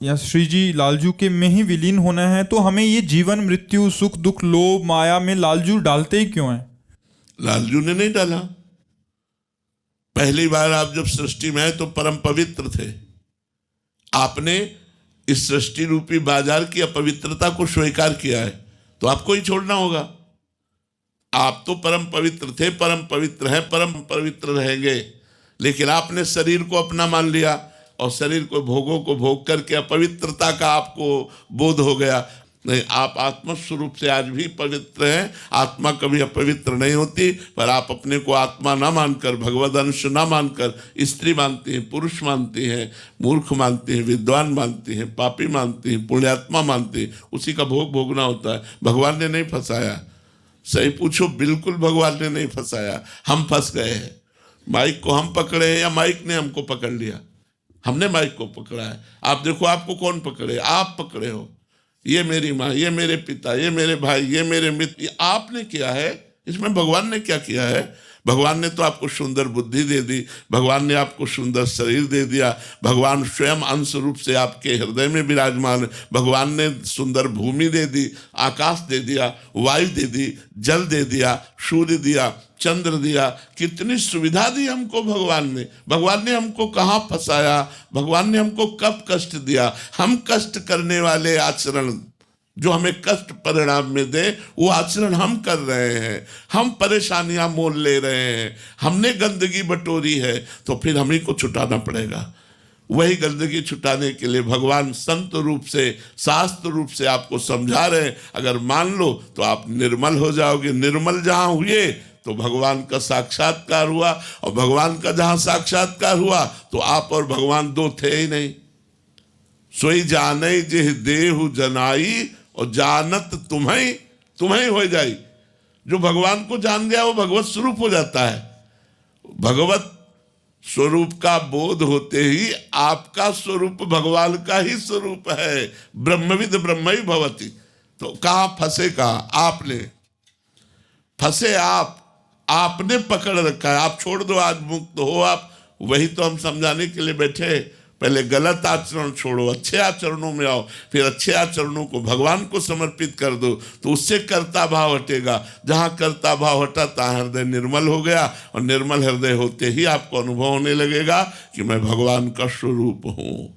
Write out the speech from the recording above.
या श्री जी लालजू के में ही विलीन होना है, तो हमें ये जीवन मृत्यु सुख दुख लोभ माया में लालजू डालते ही क्यों हैं? लालजू ने नहीं डाला। पहली बार आप जब सृष्टि में आए तो परम पवित्र थे। आपने इस सृष्टि रूपी बाजार की अपवित्रता को स्वीकार किया है, तो आपको ही छोड़ना होगा। आप तो परम पवित्र थे, परम पवित्र हैं, परम पवित्र रहेंगे, लेकिन आपने शरीर को अपना मान लिया और शरीर को भोगों को भोग करके अपवित्रता का आपको बोध हो गया। नहीं, आप आत्मा स्वरूप से आज भी पवित्र हैं। आत्मा कभी अपवित्र नहीं होती, पर आप अपने को आत्मा ना मानकर, भगवद अंश ना मानकर स्त्री मानती हैं, पुरुष मानती हैं, मूर्ख मानती हैं, विद्वान मानती हैं, पापी मानती हैं, पुण्यात्मा मानती हैं। उसी का भोग भोगना होता है। भगवान ने नहीं फंसाया। सही पूछो, बिल्कुल भगवान ने नहीं फंसाया, हम फंस गए हैं। माइक को हम पकड़े हैं या माइक ने हमको पकड़ लिया? हमने माइक को पकड़ा है। आप देखो, आपको कौन पकड़े? आप पकड़े हो। ये मेरी माँ, ये मेरे पिता, ये मेरे भाई, ये मेरे मित्र, ये आपने किया है। इसमें भगवान ने क्या किया है? भगवान ने तो आपको सुंदर बुद्धि दे दी, भगवान ने आपको सुंदर शरीर दे दिया, भगवान स्वयं अंश रूप से आपके हृदय में विराजमान है। भगवान ने सुंदर भूमि दे दी, आकाश दे दिया, वायु दे दी, जल दे दिया, सूर्य दिया, चंद्र दिया। कितनी सुविधा दी हमको भगवान ने। भगवान ने हमको कहाँ फंसाया? भगवान ने हमको कब कष्ट दिया? हम कष्ट करने वाले आचरण जो हमें कष्ट परिणाम में दे, वो आचरण हम कर रहे हैं। हम परेशानियां मोल ले रहे हैं, हमने गंदगी बटोरी है, तो फिर हम ही को छुटाना पड़ेगा। वही गंदगी छुटाने के लिए भगवान संत रूप से, शास्त्र रूप से आपको समझा रहे हैं। अगर मान लो तो आप निर्मल हो जाओगे। निर्मल जहां हुए तो भगवान का साक्षात्कार हुआ, और भगवान का जहां साक्षात्कार हुआ तो आप और भगवान दो थे ही नहीं। सोई जाने जिह देहु जनाई, और जानत तुम्हें हो जाई। जो भगवान को जान गया वो भगवत स्वरूप हो जाता है। भगवत स्वरूप का बोध होते ही आपका स्वरूप भगवान का ही स्वरूप है। ब्रह्मविद ब्रह्म ही भवति। तो कहाँ फंसे? कहाँ आपने फंसे? आपने पकड़ रखा है। आप छोड़ दो, आज मुक्त हो आप। वही तो हम समझाने के लिए बैठे। पहले गलत आचरण छोड़ो, अच्छे आचरणों में आओ, फिर अच्छे आचरणों को भगवान को समर्पित कर दो, तो उससे कर्ता भाव हटेगा। जहाँ कर्ता भाव हटा तहाँ हृदय निर्मल हो गया, और निर्मल हृदय होते ही आपको अनुभव होने लगेगा कि मैं भगवान का स्वरूप हूँ।